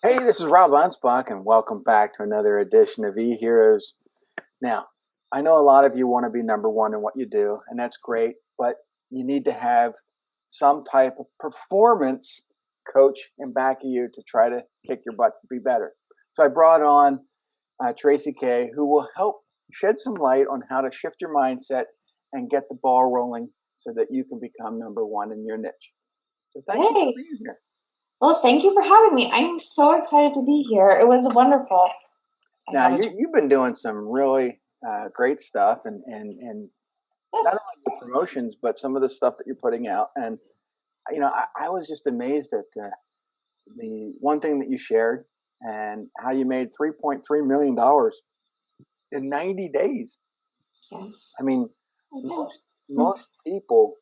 Hey, this is Rob Anspach, and welcome back to another edition of E-Heroes. Now, I know a lot of you want to be number one in what you do, and that's great, but you need to have some type of performance coach in back of you to try to kick your butt to be better. So I brought on Tracy Kay, who will help shed some light on how to shift your mindset and get the ball rolling so that you can become number one in your niche. So thank you for Yay. being here. Well, thank you for having me. I'm so excited to be here. It was wonderful. I Now had a you've been doing some really great stuff, and not only the promotions, but some of the stuff that you're putting out. And I was just amazed at the one thing that you shared and how you made $3.3 million in 90 days. yes, I mean, I did. most people,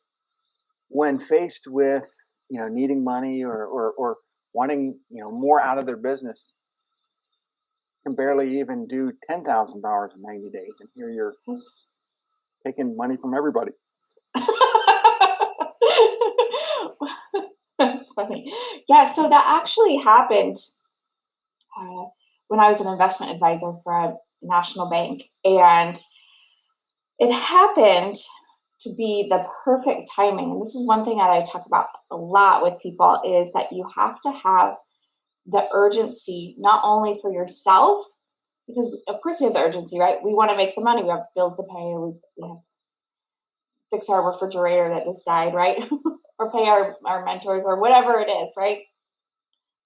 when faced with needing money or wanting more out of their business, can barely even do $10,000 in 90 days. And here you're Yes. taking money from everybody. That's funny. Yeah, so that actually happened uh, when I was an investment advisor for a national bank. And it happened to be the perfect timing. And this is one thing that I talk about a lot with people is that you have to have the urgency, not only for yourself, because of course we have the urgency, right? We want to make the money. We have bills to pay. We have to fix our refrigerator that just died, right? Or pay our mentors or whatever it is, right?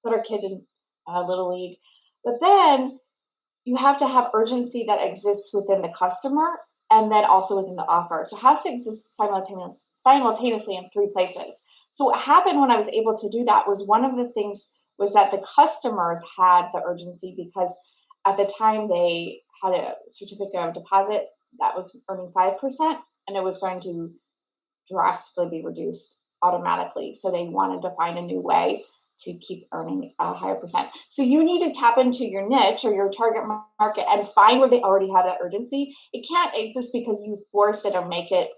Put our kid in Little League. But then you have to have urgency that exists within the customer and then also within the offer. So it has to exist simultaneously in three places. So what happened when I was able to do that was one of the things was that the customers had the urgency because at the time they had a certificate of deposit that was earning 5% and it was going to drastically be reduced automatically. So they wanted to find a new way to keep earning a higher percent. So you need to tap into your niche or your target market and find where they already have that urgency. It can't exist because you force it or make it.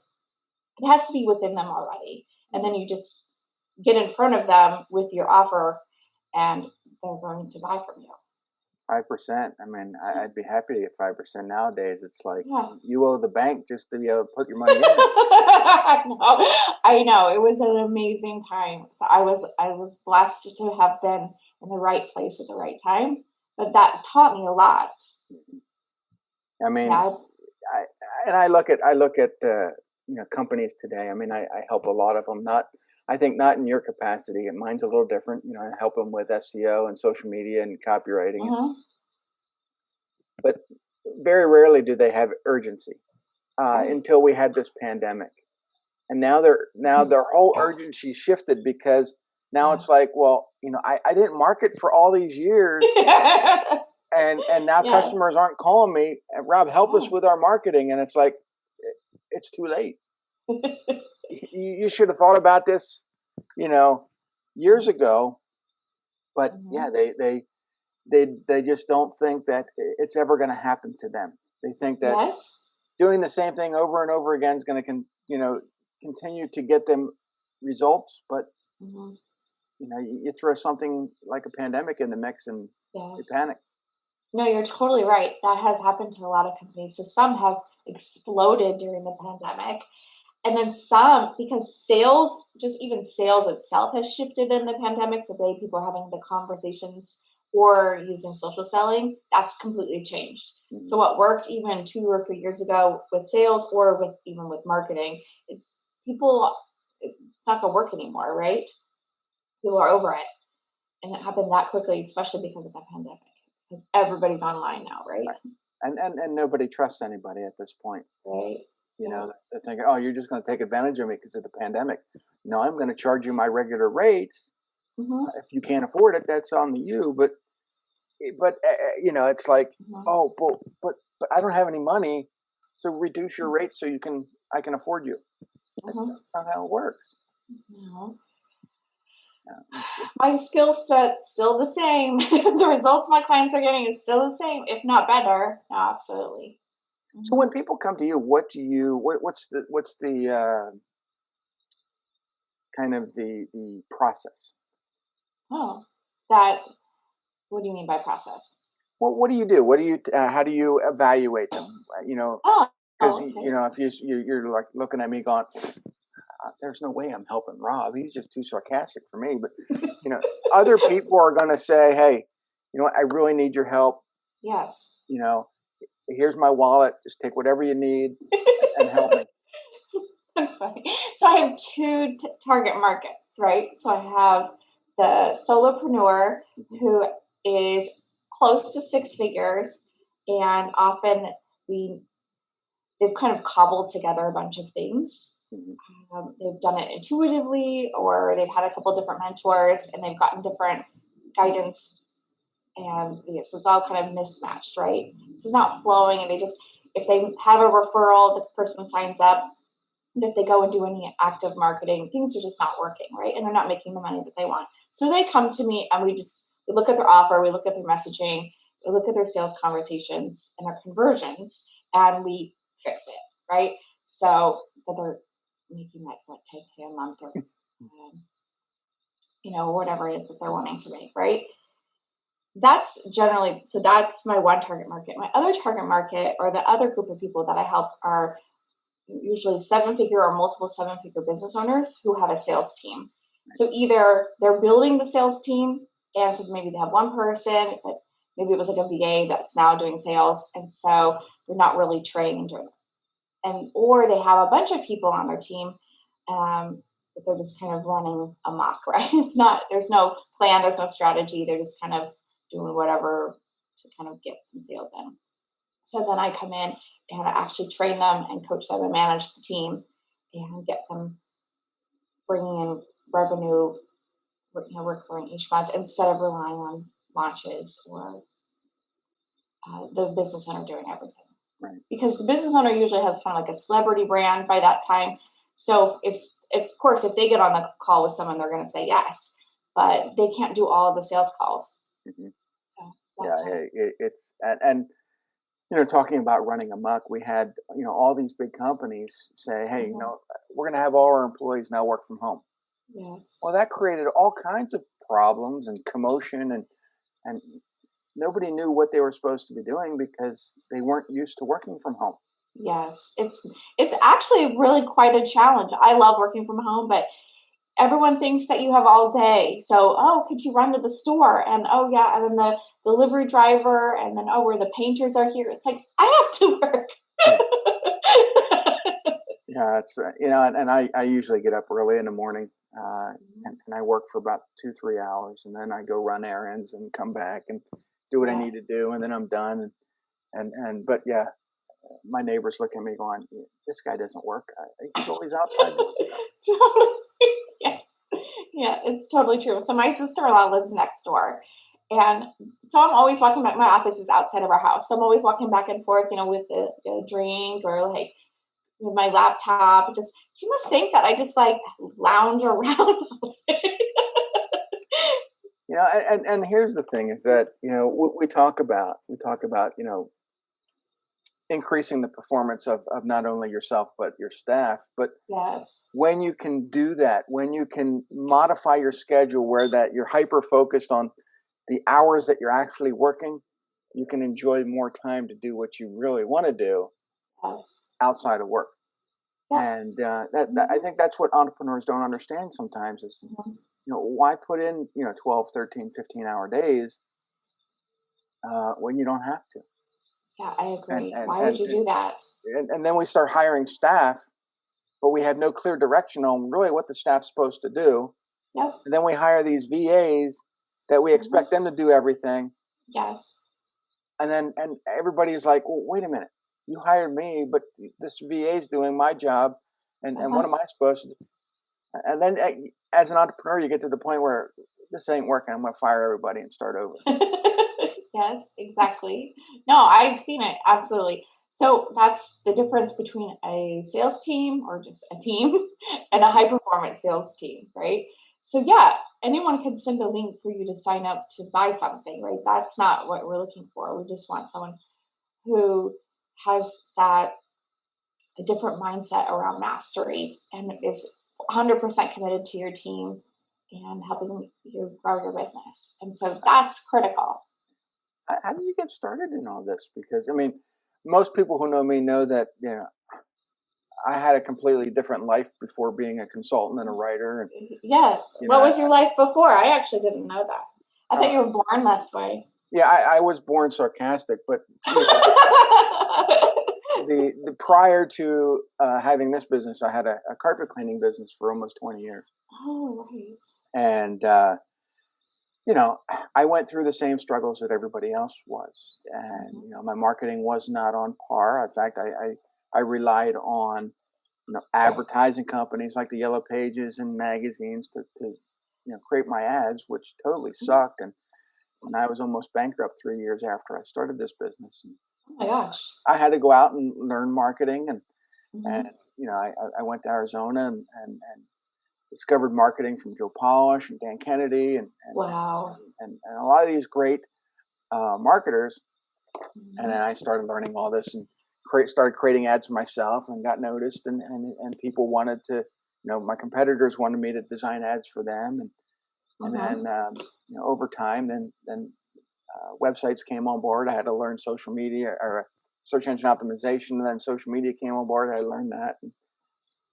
It has to be within them already. And then you just get in front of them with your offer and they're going to buy from you. 5%. I mean, I'd be happy to get 5% nowadays. It's like Yeah. you owe the bank just to be able to put your money in. I know. I know. It was an amazing time. So I was blessed to have been in the right place at the right time. But that taught me a lot. I mean, Yeah. I and I look at companies today. I mean, I help a lot of them. Not I think not in your capacity. Mine's a little different. I help them with SEO and social media and copywriting, Mm-hmm. but very rarely do they have urgency Right. until we had this pandemic. And now their whole urgency shifted because now Yeah. it's like, well, I didn't market for all these years, and now Yes. customers aren't calling me. Rob, help us Yeah. with our marketing, and it's like it's too late. You should have thought about this, you know, years Yes. ago. But Mm-hmm. yeah, they just don't think that it's ever going to happen to them. They think that Yes. doing the same thing over and over again is going to continue to get them results. But Mm-hmm. you throw something like a pandemic in the mix and they Yes. panic. No, you're totally right. That has happened to a lot of companies. So some have exploded during the pandemic. And then some, because sales, just even sales itself has shifted in the pandemic, the way people are having the conversations or using social selling, that's completely changed. Mhm. So what worked even 2 or 3 years ago with sales or with even with marketing, it's people, it's not gonna work anymore, right? People are over it. And it happened that quickly, especially because of the pandemic. Because everybody's online now, right? Right. And nobody trusts anybody at this point. Right. Yeah. They're thinking, oh, you're just going to take advantage of me because of the pandemic. No, I'm going to charge you my regular rates. Mm-hmm. If you can't afford it, that's on you. But it's like, Mm-hmm. oh, but I don't have any money, so reduce your rates so I can afford you. Mm-hmm. That's not how it works. No. It's My skill set still the same. The results my clients are getting is still the same, if not better. No, absolutely. So Hmm. when people come to you, what's the kind of the process? Oh, that What do you mean by process? Well, what do you do? What do you? How do you evaluate them? Oh, Because okay. if you're like looking at me going, there's no way I'm helping Rob. He's just too sarcastic for me. But you know, other people are going to say, hey, you know what? I really need your help. Yes. You know, here's my wallet. Just take whatever you need and help me. That's funny. So I have two target markets, right? So I have the solopreneur Mhm, who is close to six figures, and often we they've kind of cobbled together a bunch of things. mhm, They've done it intuitively, or they've had a couple different mentors, and they've gotten different guidance, and yeah, so it's all kind of mismatched, right? So it's not flowing, and they just if they have a referral, the person signs up. But if they go and do any active marketing, things are just not working, right? And they're not making the money that they want. So they come to me and we look at their offer, we look at their messaging, we look at their sales conversations and their conversions, and we fix it, right? So that they're making like what 10K a month or um, whatever it is that they're wanting to make, right? That's my one target market. My other target market or the other group of people that I help are usually seven figure or multiple seven figure business owners who have a sales team. So either they're building the sales team, and so maybe they have one person, but maybe it was like a VA that's now doing sales, and so they're not really trained, or they have a bunch of people on their team, but they're just kind of running amok, right? It's not there's no plan, there's no strategy, they're just kind of doing whatever to kind of get some sales in. So then I come in and I actually train them and coach them and manage the team and get them bringing in revenue, recurring each month instead of relying on launches or the business owner doing everything. right. Because the business owner usually has kind of like a celebrity brand by that time. So if of course if they get on the call with someone, they're going to say yes, but they can't do all of the sales calls. Mhm. So Yeah, that's how. it's and talking about running amok, we had all these big companies say, hey, Mhm. we're going to have all our employees now work from home. Yes. Well, that created all kinds of problems and commotion, and nobody knew what they were supposed to be doing because they weren't used to working from home. Yes, it's actually really quite a challenge. I love working from home, but everyone thinks that you have all day. So, oh, could you run to the store? And oh yeah, and then the delivery driver, and then oh, where the painters are here. It's like I have to work. Yeah, yeah, it's and I usually get up early in the morning, and I work for about 2-3 hours, and then I go run errands and come back and do what I Yeah. need to do, and then I'm done. And but yeah, my neighbors look at me going, "This guy doesn't work. He's always outside doing stuff." Totally. Yes. Yeah, it's totally true. So my sister-in-law lives next door. And so I'm always walking back. My office is outside of our house. So I'm always walking back and forth, with a drink or like with my laptop. Just she must think that I just like lounge around all day. And here's the thing: is that we talk about increasing the performance of not only yourself but your staff. But Yes. when you can do that, when you can modify your schedule where that you're hyper focused on the hours that you're actually working, you can enjoy more time to do what you really want to do Yes. outside of work. Yep. And that I Mhm. think that's what entrepreneurs don't understand sometimes is, Mhm. why put in 12, 13, 15-hour days when you don't have to. Yeah, I and agree. and Why would and you and, do that? and then we start hiring staff, but we have no clear direction on really what the staff's supposed to do. Yep. And then we hire these VAs that we Mhm. expect them to do everything. Yes. And everybody's like, well, wait a minute, you hired me, but this VA is doing my job, and what Uh-huh. am I supposed to do? And then as an entrepreneur, you get to the point where this ain't working. I'm going to fire everybody and start over. Yes, exactly. No, I've seen it. Absolutely. So that's the difference between a sales team or just a team and a Mhm. high performance sales team, right? So, yeah, anyone can send a link for you to sign up to buy something, right? That's not what we're looking for. We just want someone who has that a different mindset around mastery and is 100% committed to your team and helping you grow your business. And so that's critical. How did you get started in all this? Because I mean, most people who know me know that I had a completely different life before being a consultant and a writer, and Yeah. you know, What was your life before? I actually didn't know that. I thought uh, you were born this way. yeah, I was born sarcastic, but the prior to having this business, I had a carpet cleaning business for almost 20 years, Oh, right. and I went through the same struggles that everybody else was, and Mhm. my marketing was not on par. In fact, I relied on advertising companies like the Yellow Pages and magazines to create my ads, which totally Mhm. sucked. And I was almost bankrupt 3 years after I started this business. And Oh my gosh. I had to go out and learn marketing, and Hmm. I went to Arizona and discovered marketing from Joe Polish and Dan Kennedy Wow. and a lot of these great marketers. And Hmm. then I started learning all this and started creating ads for myself and got noticed, and people wanted to, my competitors wanted me to design ads for them. And Uh-huh. then, over time, then websites came on board. I had to learn social media or search engine optimization, and then social media came on board. I learned that.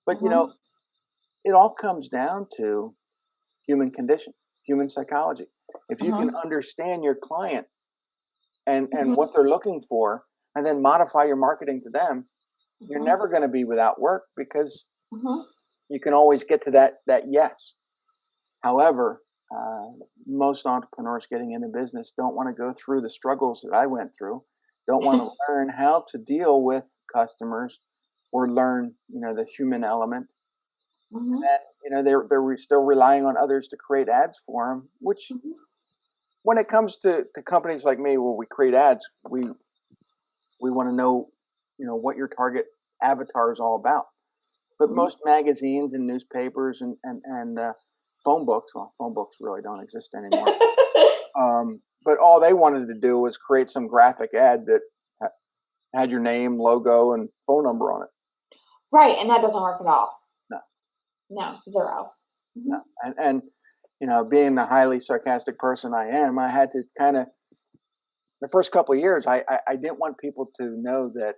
But, Uh-huh. it all comes down to human condition, human psychology. If you can Uh-huh. understand your client and Hmm. what they're looking for, and then modify your marketing to them, you're Uh-huh. never going to be without work because Uh-huh. you can always get to that yes. However, most entrepreneurs getting into business don't want to go through the struggles that I went through, don't want to learn how to deal with customers or learn, the human element. And Hmm. then, they're still relying on others to create ads for them, which when it comes to companies like me, where we create ads, we want to know, what your target avatar is all about. But Hmm. most magazines and newspapers and phone books, well, phone books really don't exist anymore. But all they wanted to do was create some graphic ad that had your name, logo, and phone number on it. Right, and that doesn't work at all. No, No, zero. no. Hmm. And being the highly sarcastic person I am, I had to kind of the first couple of years, I didn't want people to know that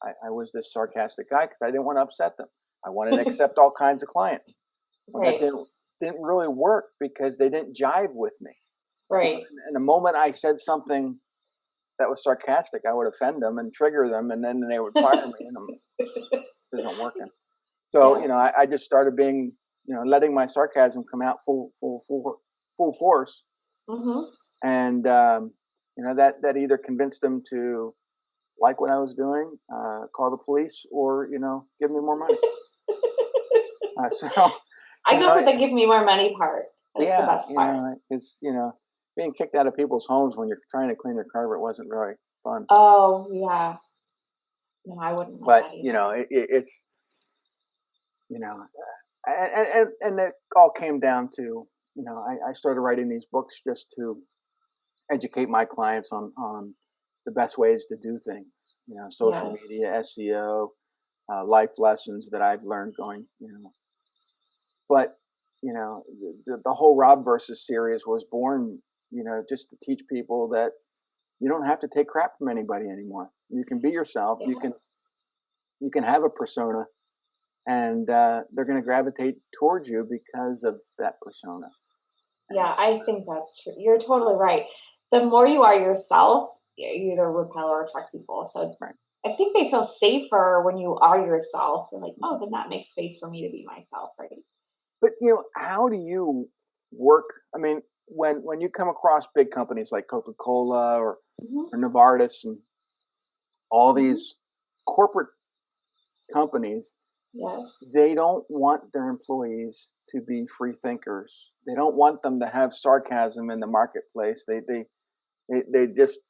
I was this sarcastic guy because I didn't want to upset them. I wanted to accept all kinds of clients. Well, that Right, didn't really work because they didn't jive with me. right. And the moment I said something that was sarcastic, I would offend them and trigger them, and then they would fire me, and it isn't working. So Yeah. I just started being letting my sarcasm come out full force, Hmm. and that either convinced them to like what I was doing, call the police, or give me more money. So I you go know for the give me more money part. That's the yeah, best part. it's being kicked out of people's homes when you're trying to clean your carpet wasn't very fun. Oh, yeah. No, I wouldn't like But that either. it's you know, and it all came down to I started writing these books just to educate my clients on the best ways to do things. Social Yes. media, SEO, life lessons that I've learned going. But the whole Rob versus series was born, just to teach people that you don't have to take crap from anybody anymore. You can be yourself. Yeah. You can have a persona, and they're going to gravitate towards you because of that persona. And Yeah, I think that's true. You're totally right. The more you are yourself, you either repel or attract people. So right. I think they feel safer when you are yourself. They're like, oh, Mhm. then that makes space for me to be myself, right? But how do you work? I mean, when you come across big companies like Coca-Cola Hmm. or Novartis and all Hmm. these corporate companies, Yes. they don't want their employees to be free thinkers. They don't want them to have sarcasm in the marketplace. They just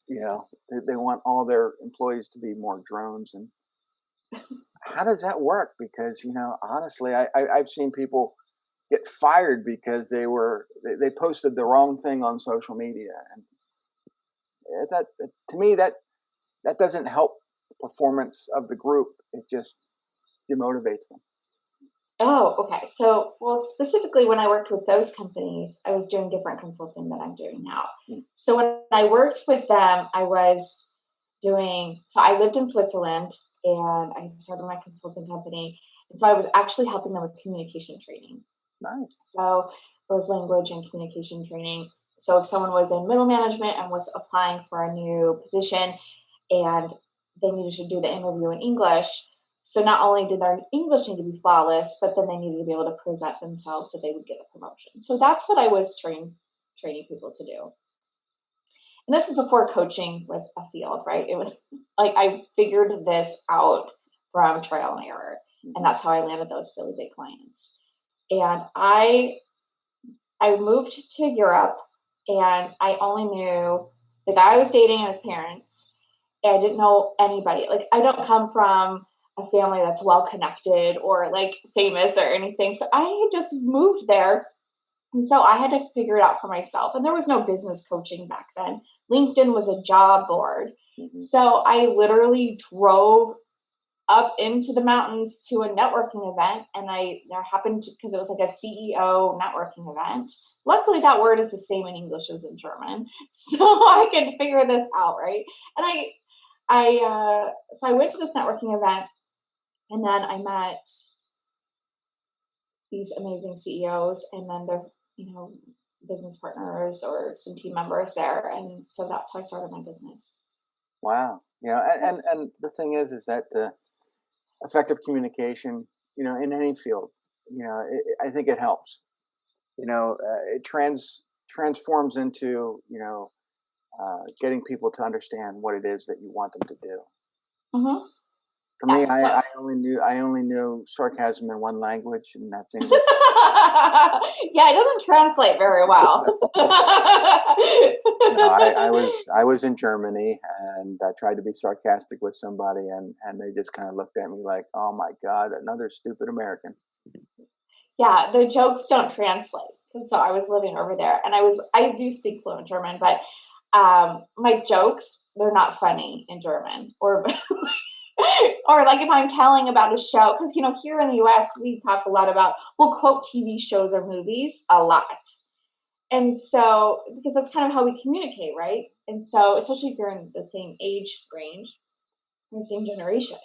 they want all their employees to be more drones. And how does that work? Because honestly, I've seen people get fired because they posted the wrong thing on social media, and that to me that doesn't help the performance of the group. It just demotivates them. Oh, okay. So, well, specifically when I worked with those companies, I was doing different consulting than I'm doing now. Mm. So when I worked with them, I was so I lived in Switzerland and I started my consulting company. And so I was actually helping them with communication training. Nice. So it was language and communication training. So if someone was in middle management and was applying for a new position and they needed to do the interview in English, so not only did their English need to be flawless, but then they needed to be able to present themselves so they would get a promotion. So that's what I was training people to do. And this is before coaching was a field, right? It was like I figured this out from trial and error. And Mm-hmm. that's how I landed those really big clients. And I moved to Europe and I only knew the guy I was dating and his parents. And I didn't know anybody. Like I don't come from a family that's well connected or like famous or anything. So I just moved there. And so I had to figure it out for myself. And there was no business coaching back then. LinkedIn was a job board. Mm-hmm. So I literally drove up into the mountains to a networking event, and there happened to, because it was like a CEO networking event. Luckily that word is the same in English as in German, so I could figure this out, right? And so I went to this networking event, and then I met these amazing CEOs and then their business partners or some team members there, and so that's how I started my business. Wow. And the thing is that effective communication, in any field, I think it helps. It transforms into getting people to understand what it is that you want them to do. Mm-hmm. For me, Yeah, so I only knew sarcasm in one language, and that's English. yeah, it doesn't translate very well. No, I was in Germany, and I tried to be sarcastic with somebody, and they just kind of looked at me like, "Oh my God, another stupid American." Yeah, the jokes don't translate. So I was living over there, and I do speak fluent German, but my jokes, they're not funny in German, or or like if I'm telling about a show, because here in the US we talk a lot about, we'll quote TV shows or movies a lot. And so, because that's kind of how we communicate, right? And so, especially if you're in the same age range, in the same generation,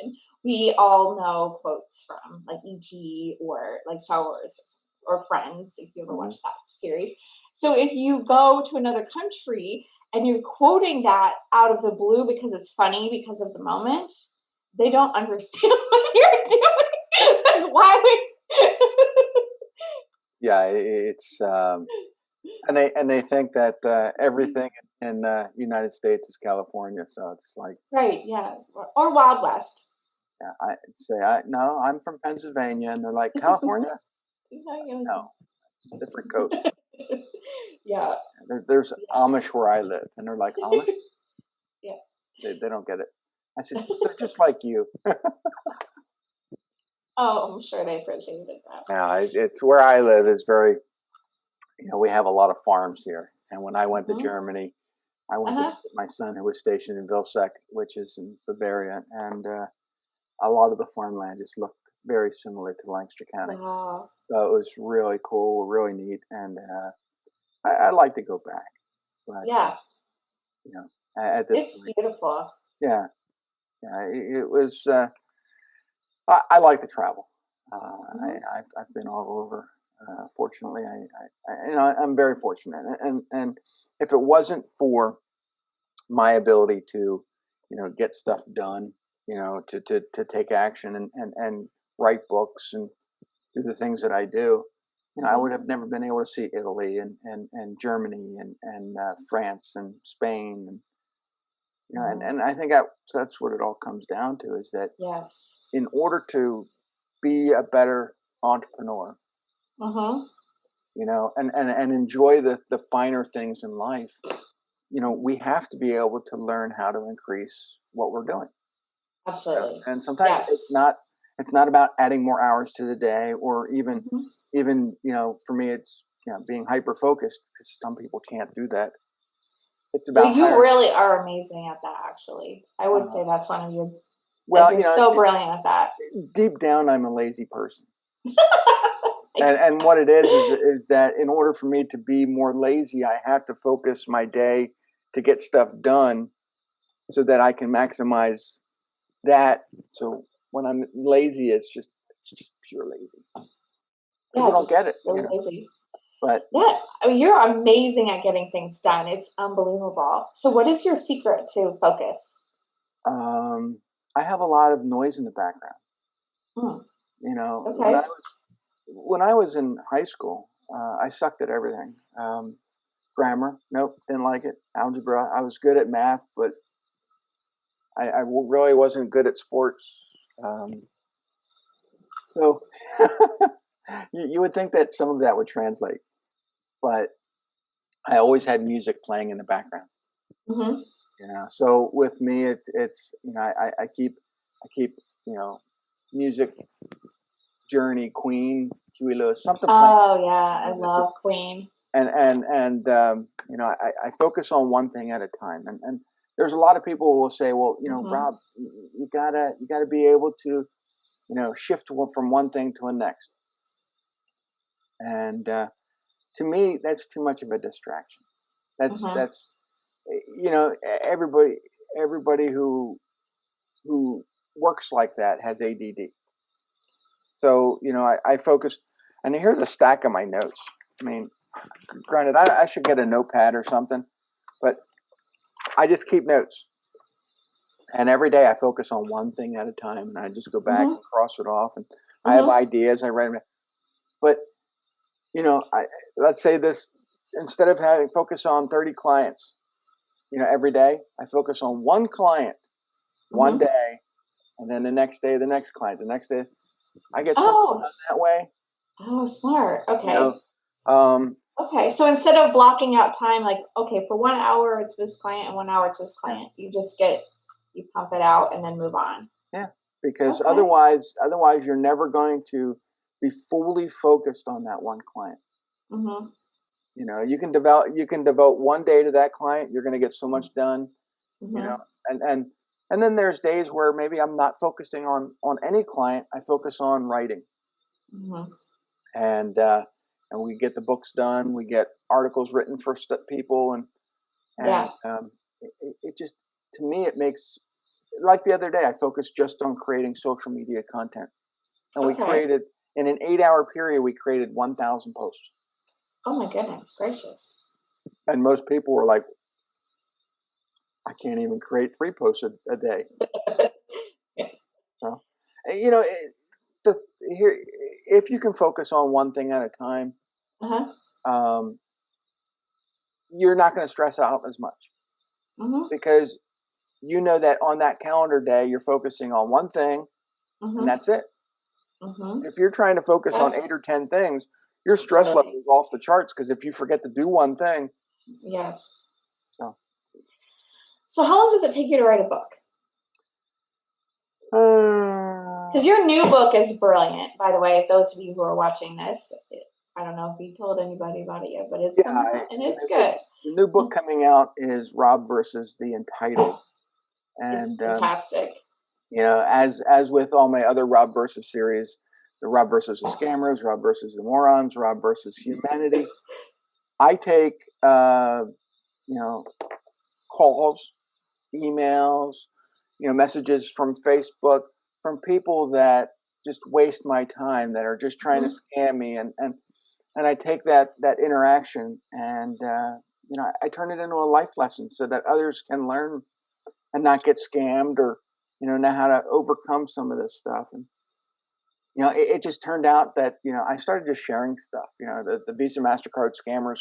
we all know quotes from like ET or like Star Wars or Friends, if you ever Hmm. watched that series. So if you go to another country and you're quoting that out of the blue because it's funny because of the moment, they don't understand what you're doing. Like, why would Yeah, it's and they think that everything in United States is California, so it's like, right, yeah. Or Wild West. yeah, I say, no, I'm from Pennsylvania, and they're like, California? No, it's a different coast. Yeah. There's Yeah. Amish where I live, and they're like, Amish? Yeah. They don't get it. I said, they're just like you. Oh, I'm sure they appreciated that. Now, it's where I live is very, we have a lot of farms here. And when I went to Mhm. Germany, I went to Uh-huh. visit my son who was stationed in Vilseck, which is in Bavaria, and a lot of the farmland just looked very similar to Lancaster County. Wow. So it was really cool, really neat, and I'd like to go back, but Yeah. you know, at this It's point, beautiful. yeah, yeah, it was. I like to travel. Mhm. I've been all over. Fortunately, I'm very fortunate, and if it wasn't for my ability to, get stuff done, to take action and write books and do the things that I do, I Mhm. would have never been able to see Italy and Germany and France and Spain Mhm. and I think that's what it all comes down to is that Yes. in order to be a better entrepreneur, Mhm. and enjoy the finer things in life, we have to be able to learn how to increase what we're doing. Absolutely. And sometimes it's Yes. not it's not about adding more hours to the day or Mhm. even for me it's being hyper focused because some people can't do that. It's Well, about you hiring. really are amazing at that, actually. I would Uh, say that's one of your, like, well, you're so brilliant at that. deep down, I'm a lazy person. And what it is that in order for me to be more lazy, I have to focus my day to get stuff done so that I can maximize that. So when I'm lazy, it's just pure lazy. People Yeah, don't get just it, really lazy. but Yeah, I mean, you're amazing at getting things done. It's unbelievable. So, what is your secret to focus? um, I have a lot of noise in the background. Hmm. You know, Okay. when I was in high school, I sucked at everything. Grammar, nope, didn't like it. Algebra, I was good at math, but really wasn't good at sports. So you would think that some of that would translate, but I always had music playing in the background. Hmm. So with me, it's I keep music, Journey, Queen, Huey Lewis, something playing. Oh yeah, I That just love Queen. I focus on one thing at a time. And there's a lot of people who will say, well, Hmm. Rob, you gotta be able to shift from one thing to the next. And to me, that's too much of a distraction. Hmm. That's you know everybody everybody who works like that has ADD. So I focus, and here's a stack of my notes. I mean, granted, I should get a notepad or something, but I just keep notes. And every day I focus on one thing at a time, and I just go back Hmm. and cross it off. And I have Hmm. ideas. I write them. But let's say this, instead of having focus on 30 clients, every day I focus on one client one Hmm. day, and then the next day the next client, the next day. I get so much Oh, done that way. oh, smart. You Okay. know, um, Okay. So instead of blocking out time, like, okay, for 1 hour it's this client and 1 hour it's this yeah, client, you pump it out and then move on. yeah, because Okay. otherwise you're never going to be fully focused on that one client. Hmm. You can devote one day to that client. You're going to get so much done. You know, Hmm. and and and then there's days where maybe I'm not focusing on any client. I focus on writing, Hmm. and we get the books done. We get articles written for people, and Yeah. it just, to me, it makes, like the other day I focused just on creating social media content, and we Okay. created, in an 8-hour period, we created 1,000 posts, Oh my goodness gracious. and most people were like, I can't even create 3 posts a day. Yeah. So, you know, the, here, if you can focus on one thing at a time, Uh-huh. um, you're not going to stress out as much, Hmm. because you know that on that calendar day you're focusing on one thing, and Hmm. that's it. Hmm. If you're trying to focus on Yeah. 8 or 10 things, your stress level Right. is off the charts, because if you forget to do one thing, Yes. so So how long does it take you to write a book? uh, Because your new book is brilliant, by the way. Those of you who are watching this, I don't know if you told anybody about it yet, but it's yeah, coming out and it's good. the new book coming out is Rob versus the Entitled, It's and fantastic. as with all my other Rob versus series, the Rob versus the Scammers, Rob versus the Morons, Rob versus Humanity. I take calls, emails, messages from Facebook, from people that just waste my time, that are just trying to Hmm. scam me, and I take that interaction, and I turn it into a life lesson so that others can learn and not get scammed, or know how to overcome some of this stuff. And it just turned out that I started just sharing stuff, the Visa, MasterCard scammers,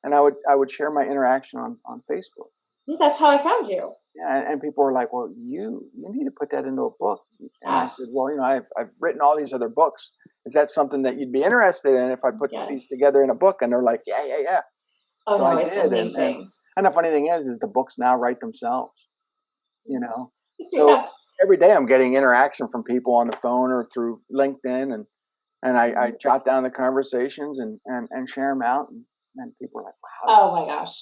and I would share my interaction on Facebook. Yeah, that's how I found you. Yeah, and people were like, well, you need to put that into a book. And I Ah, said, well, I've written all these other books. Is that something that you'd be interested in if I put these yes. together in a book? And they're like, yeah, yeah, yeah. Oh So I no, it's did, and amazing. and the funny thing is the books now write themselves. you know. So Yeah. every day I'm getting interaction from people on the phone or through LinkedIn, and I Mhm. jot down the conversations and share them out, and people are like, wow, this. Oh my gosh,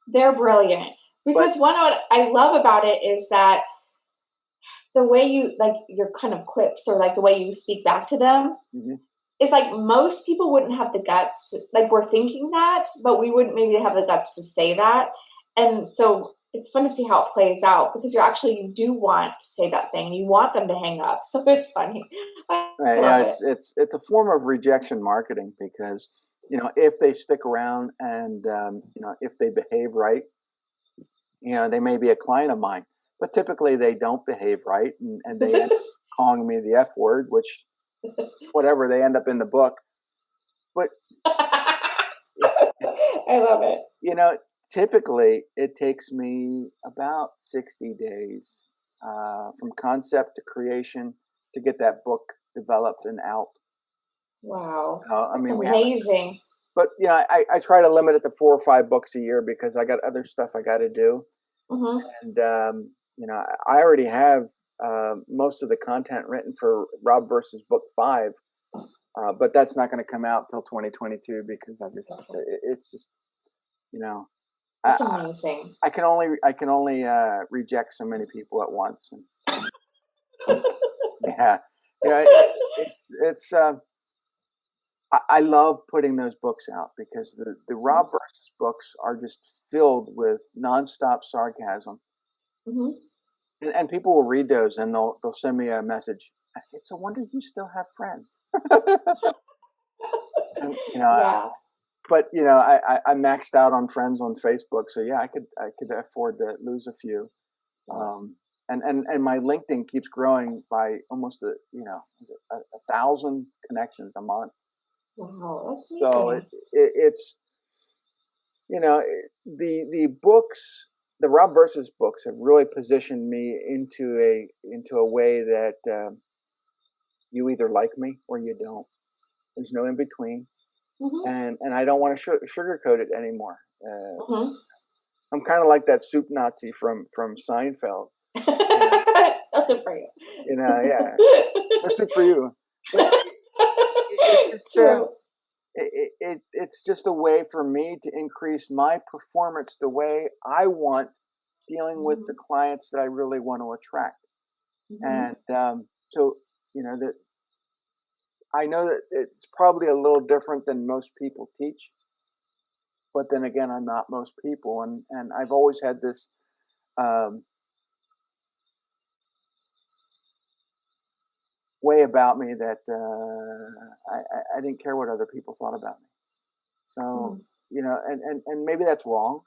they're brilliant. But Because one what I love about it is that the way you like your kind of quips or like the way you speak back to them Mm-hmm. is like most people wouldn't have the guts to, like, we're thinking that, but we wouldn't maybe have the guts to say that. And so it's fun to see how it plays out because you do want to say that thing. You want them to hang up. So it's funny. I Yeah, love it. it's a form of rejection marketing because if they stick around and if they behave right, they may be a client of mine, but typically they don't behave right, and they end up calling me the F word, which whatever they end up in the book. But I love it. typically it takes me about 60 days from concept to creation to get that book developed and out. Wow. I That's mean, we have, amazing. but I try to limit it to 4 or 5 books a year because I got other stuff I got to do, Mm-hmm. and I already have most of the content written for Rob versus Book 5, but that's not going to come out till 2022 because it's just you know That's I, amazing. I can only reject so many people at once, and yeah, it's I love putting those books out because the Rob versus books are just filled with nonstop sarcasm, Mm-hmm. and people will read those and they'll send me a message. It's a wonder you still have friends. And, Yeah. but I maxed out on friends on Facebook, so yeah, I could afford to lose a few. Um, and my LinkedIn keeps growing by almost 1,000 connections a month. Wow, that's So amazing. it's the books, the Rob versus books have really positioned me into a way that you either like me or you don't. There's no in between, Mm-hmm. and I don't want to sugarcoat it anymore. Mm-hmm. I'm kind of like that soup Nazi from Seinfeld. You know, That's it for you. yeah, no soup for you. But it's just True. it's just a way for me to increase my performance the way I want, dealing with the Mm-hmm. clients that I really want to attract. Mm-hmm. And so that I know that it's probably a little different than most people teach, but then again, I'm not most people, and I've always had this um, way about me that I didn't care what other people thought about me. So Mm-hmm. and maybe that's wrong.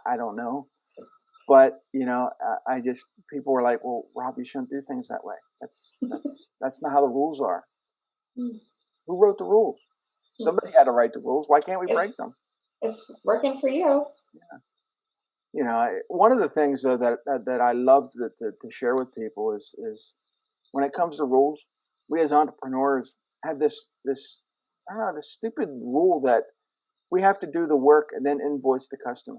I don't know, but I just people were like, "Well, Rob, you shouldn't do things that way. That's not how the rules are. Who wrote the rules? Somebody had to write the rules. Why can't we It, break them?" it's working for you. One of the things though that I love to share with people is when it comes to rules, we as entrepreneurs have this I don't know, this stupid rule that we have to do the work and then invoice the customer.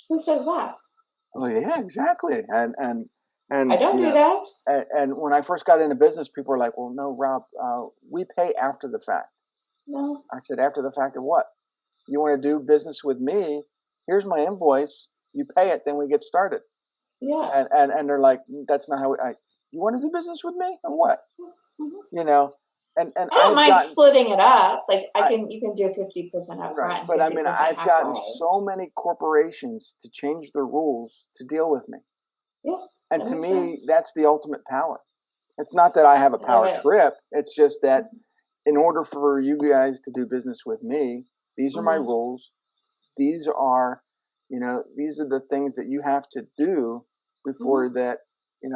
Who says that? Oh yeah, exactly. And I don't do that. and when I first got into business, people were like, "Well, no, Rob, we pay after the fact." No. I said, "After the fact of what? You want to do business with me? Here's my invoice. You pay it, then we get started." Yeah. And they're like, "That's not how you want to do business with me, or what?" Mm-hmm. You know, and I I don't have mind gotten splitting it up. Like I you can do 50% up right, front and but I mean, 50% I've gotten halfway. so many corporations to change their rules to deal with me, Yeah, and that to makes me, sense. that's the ultimate power. It's not that I have a I love power it. trip. It's just that in order for you guys to do business with me, these are my Mm-hmm. rules. These are, these are the things that you have to do Mm-hmm. before that,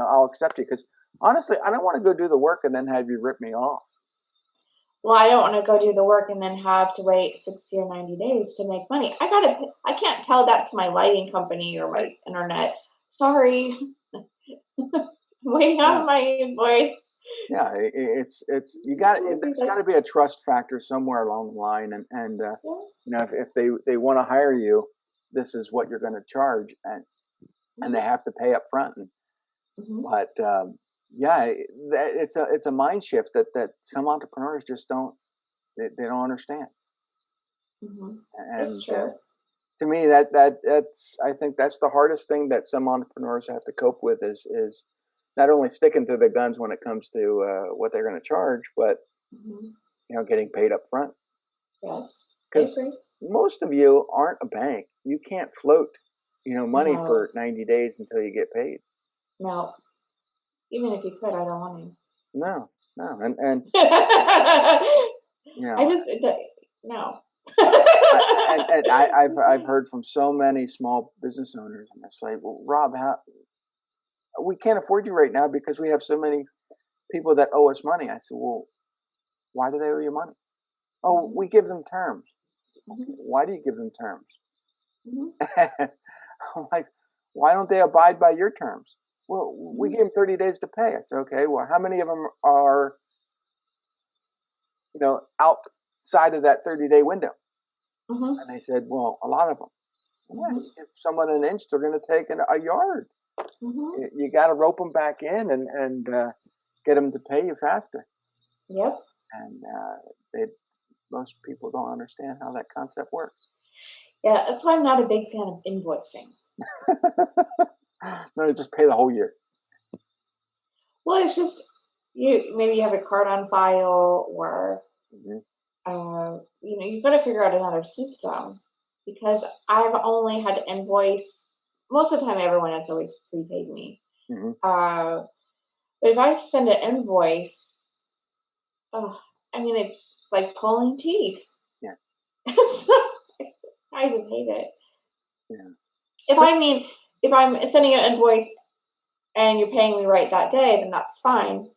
I'll accept you. Because honestly, I don't want to go do the work and then have you rip me off. Well, I don't want to go do the work and then have to wait 60 or 90 days to make money. I can't tell that to my lighting company or Right. my internet. Sorry. I'm waiting Yeah. on my invoice. Yeah. It's you got I'll be there's got like, to be a trust factor somewhere along the line, and yeah. if they want to hire you, this is what you're going to charge, and they Mm-hmm. have to pay up front. Mm-hmm. But yeah, it's a mind shift that some entrepreneurs just they don't understand. Mm-hmm. It's And true. to me, that's I think that's the hardest thing that some entrepreneurs have to cope with is not only sticking to the guns when it comes to what they're going to charge, but getting paid up front. Yes, I Because agree. most of you aren't a bank. You can't float, money No. for 90 days until you get paid. No, even if you could, I don't want to. No, and I just no. I've heard from so many small business owners, and it's like, well, Rob, we can't afford you right now because we have so many people that owe us money. I said, well, why do they owe you money? Oh, we give them terms. Why do you give them terms? I'm like, why don't they abide by your terms? Well, we gave them 30 days to pay. I said, okay, well, how many of them are, outside of that 30-day window? And they said, well, a lot of them. Yeah, you give someone an inch, they're going to take a yard. You got to rope them back in and get them to pay you faster. Yep. And most people don't understand how that concept works. Yeah, that's why I'm not a big fan of invoicing. No, just pay the whole year. Well, it's just maybe you have a card on file, or you've got to figure out another system, because I've only had to invoice. Most of the time, everyone has always prepaid me. But if I send an invoice, it's like pulling teeth. Yeah. So I just hate it. Yeah. If I'm sending an invoice and you're paying me right that day, then that's fine.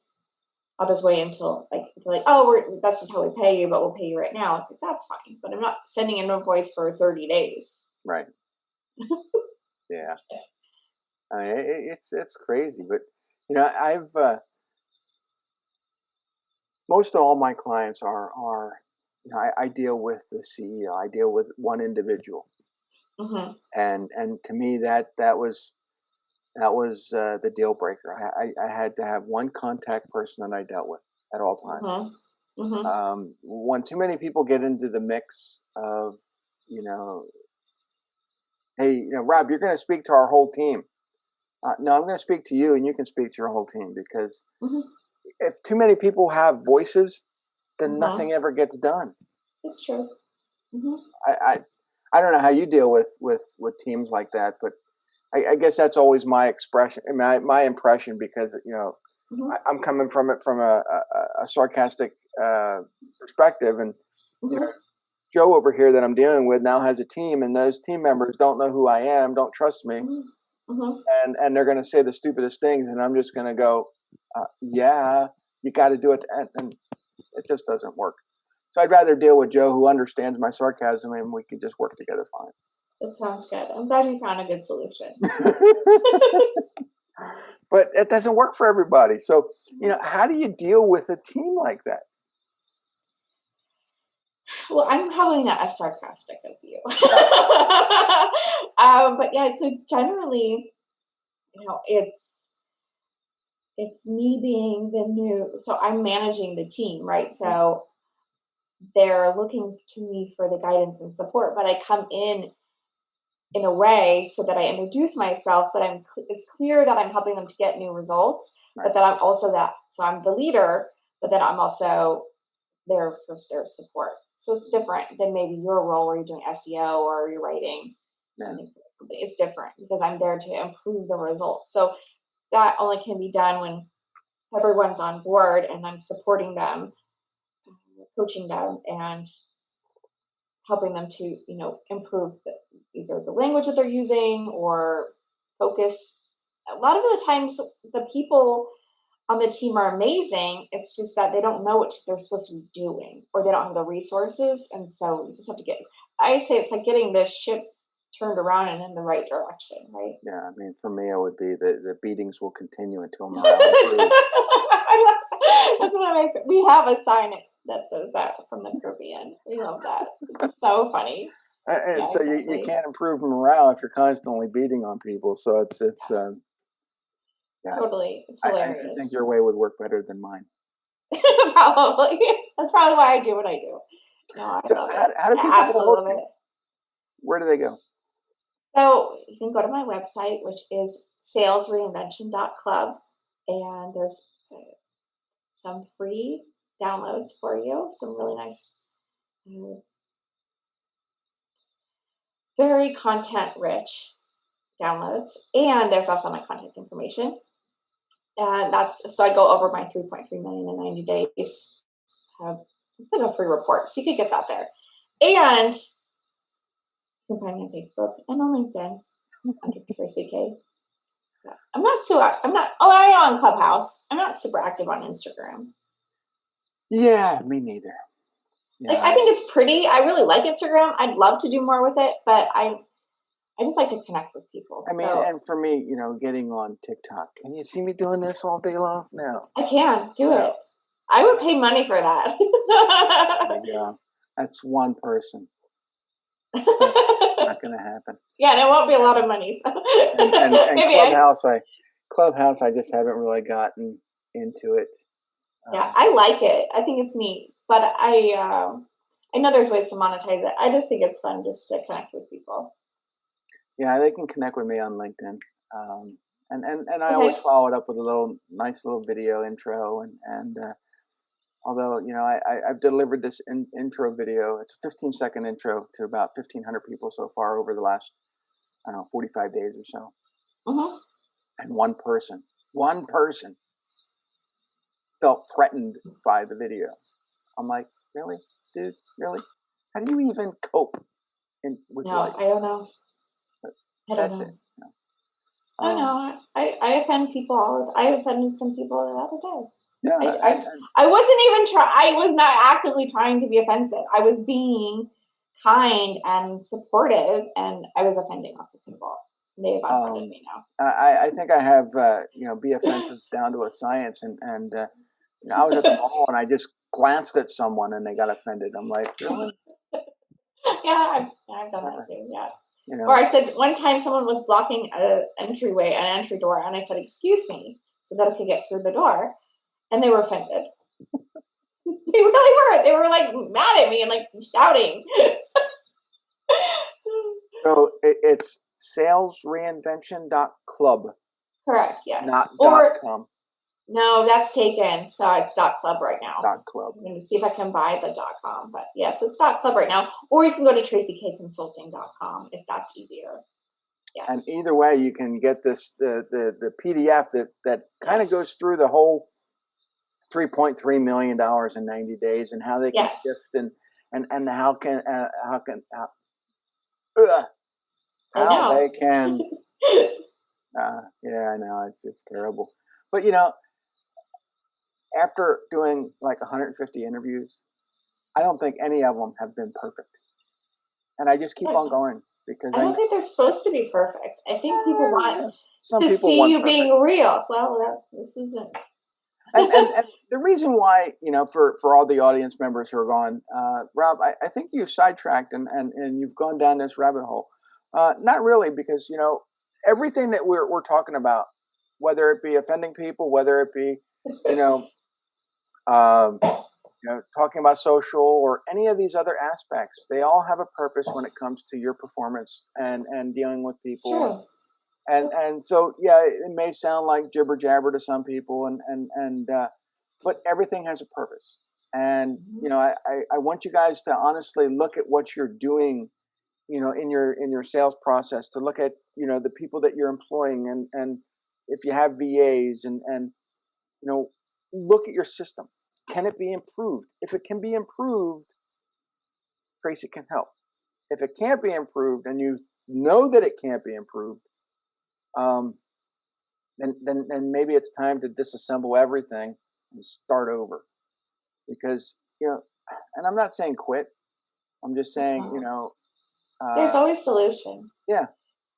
I'll just wait until that's just how we pay you, but we'll pay you right now. It's like, that's fine, but I'm not sending an invoice for 30 days. Right. Yeah. It's crazy, but I've most of all my clients are I deal with the CEO. I deal with one individual, and to me that was the deal breaker. I had to have one contact person that I dealt with at all times. When too many people get into the mix of, hey, Rob, you're going to speak to our whole team. No, I'm going to speak to you, and you can speak to your whole team, because if too many people have voices, then nothing ever gets done. It's true. I don't know how you deal with teams like that, but I guess that's always my expression, my impression, because I'm coming from it from a sarcastic perspective, and Joe over here that I'm dealing with now has a team, and those team members don't know who I am, don't trust me, and they're going to say the stupidest things, and I'm just going to go, yeah, you got to do it, and it just doesn't work. So I'd rather deal with Joe, who understands my sarcasm, and we can just work together fine. That sounds good. I'm glad you found a good solution. But it doesn't work for everybody. So, how do you deal with a team like that? Well, I'm probably not as sarcastic as you. But yeah, so generally, it's me being the new, so I'm managing the team, right? So they're looking to me for the guidance and support, but I come in a way so that I introduce myself, but it's clear that I'm helping them to get new results, but that I'm also so I'm the leader, but then I'm also there for their support. So it's different than maybe your role where you're doing SEO or you're writing something for the company. It's different because I'm there to improve the results. So that only can be done when everyone's on board and I'm supporting them, coaching them, and helping them to, improve either the language that they're using or focus. A lot of the times the people on the team are amazing. It's just that they don't know what they're supposed to be doing, or they don't have the resources. And so you just have to I say it's like getting the ship turned around and in the right direction, right? Yeah, for me, it would be the beatings will continue until morale improves. That's what we have a sign that says that from the Caribbean. We love that. It's so funny. And so exactly. you can't improve morale if you're constantly beating on people. So it's totally. It's hilarious. I think your way would work better than mine. Probably. That's probably why I do what I do. No, I love it. How do people absolutely love it. Where do they go? So you can go to my website, which is salesreinvention.club, and there's some free downloads for you, some really nice, very content rich downloads. And there's also my contact information. And so I go over my 3.3 million in 90 days. It's like a free report, so you could get that there. And you can find me on Facebook and on LinkedIn under Tracy Kay. I am on Clubhouse. I'm not super active on Instagram. Yeah, me neither. Yeah. Like, I think it's pretty. I really like Instagram. I'd love to do more with it, but I just like to connect with people. I mean, and for me, getting on TikTok, can you see me doing this all day long? No. I can do it. I would pay money for that. Yeah, that's one person. Not going to happen. Yeah, and it won't be a lot of money. So. and Clubhouse, I just haven't really gotten into it. Yeah, I like it. I think it's neat, but I know there's ways to monetize it. I just think it's fun just to connect with people. Yeah, they can connect with me on LinkedIn, and I always follow it up with a nice little video intro, and although I've delivered this intro video, it's a 15-second intro to about 1,500 people so far over the last 45 days or so, and one person felt threatened by the video. I'm like, really, dude, really? How do you even cope with life? I don't know. I don't know. I know. I offend people. I offended some people the other day. Yeah, I wasn't even I was not actively trying to be offensive. I was being kind and supportive, and I was offending lots of people. They've unfriended me now. I think I have be offensive down to a science, and I was at the mall and I just glanced at someone and they got offended. I'm like, really? Yeah, I've done that too. Yeah. Or I said one time someone was blocking an entry door, and I said, "Excuse me," so that I could get through the door, and they were offended. They really were. They were like mad at me and like shouting. So it's salesreinvention.club. Correct. Yes. Not .com. No, that's taken. So it's .club right now. .club. I'm going to see if I can buy the .com, but yes, it's .club right now. Or you can go to tracykconsulting.com if that's easier. Yes. And either way, you can get the PDF that kind of goes through the whole $3.3 million in 90 days and how they can shift and how they can. Yeah, I know, it's terrible. But after doing like 150 interviews, I don't think any of them have been perfect. And I just keep on going because I don't think they're supposed to be perfect. I think people want to see you being real. Well, this isn't. and the reason why, for all the audience members who are going, Rob, I think you've sidetracked and you've gone down this rabbit hole. Not really, because, everything that we're talking about, whether it be offending people, whether it be, talking about social or any of these other aspects, they all have a purpose when it comes to your performance and dealing with people. And so, yeah, it may sound like jibber jabber to some people, but everything has a purpose. And I want you guys to honestly look at what you're doing, in your sales process, to look at the people that you're employing, and if you have VAs, and look at your system. Can it be improved? If it can be improved, Tracy can help. If it can't be improved, and you know that it can't be improved, then maybe it's time to disassemble everything and start over. Because and I'm not saying quit. I'm just saying there's always solution. Yeah.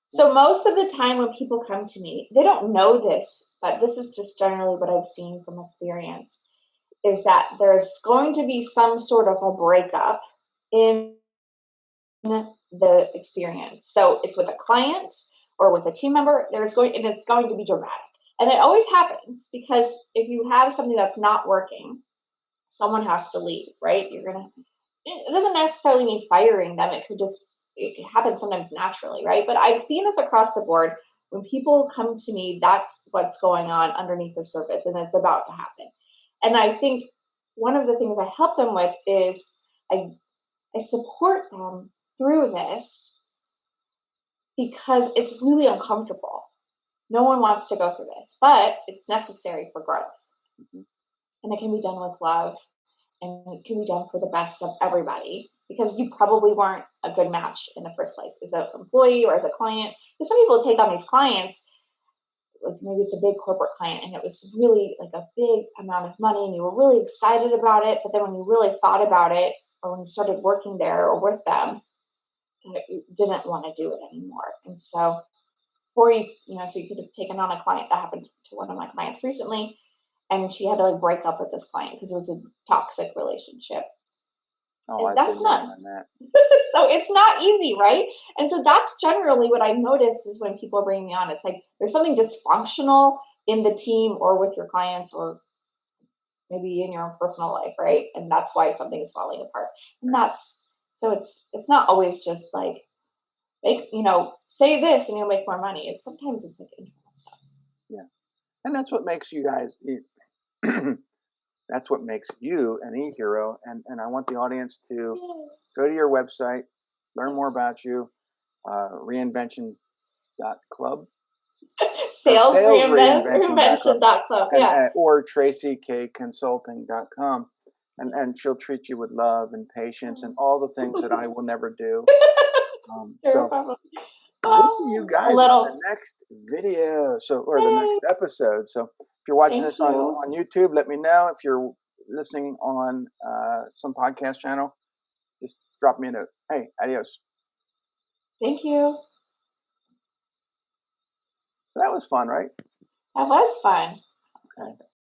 So most of the time when people come to me, they don't know this, but this is just generally what I've seen from experience, is that there's going to be some sort of a breakup in the experience. So it's with a client or with a team member, it's going to be dramatic. And it always happens because if you have something that's not working, someone has to leave, right? It doesn't necessarily mean firing them. It happens sometimes naturally, right? But I've seen this across the board When people come to me, that's what's going on underneath the surface, and it's about to happen. And I think one of the things I help them with is I support them through this because it's really uncomfortable. No one wants to go through this, but it's necessary for growth. Mhm. And it can be done with love, and it can be done for the best of everybody, because you probably weren't a good match in the first place as an employee or as a client. Because some people take on these clients, like maybe it's a big corporate client and it was really like a big amount of money and you were really excited about it, but then when you really thought about it, or when you started working there or with them, you didn't want to do it anymore. And so, or so you could have taken on a client. That happened to one of my clients recently, and she had to like break up with this client because it was a toxic relationship. Oh, And I've that's been there, not done that. so it's not easy, right? And so that's generally what I notice is when people bring me on, it's like there's something dysfunctional in the team or with your clients or maybe in your own personal life, right? And that's why something is falling apart. And that's so it's not always just like say this and you'll make more money. It's sometimes it's like internal stuff. Yeah. And that's what makes you guys, that's what makes you an e-hero. And I want the audience to go to your website, learn more about you, reinvention.club. Sales Salesreinvention.club, reinvention.club. Yeah. or tracykconsulting.com, and she'll treat you with love and patience and all the things that I will never do. So we'll see you A guys on the little. next video, or the Yay. next episode. So if you're watching Thank this on you. YouTube, let me know. If you're listening on some podcast channel, just drop me a note. Hey, adios. Thank you. So that was fun, right? That was fun. Okay.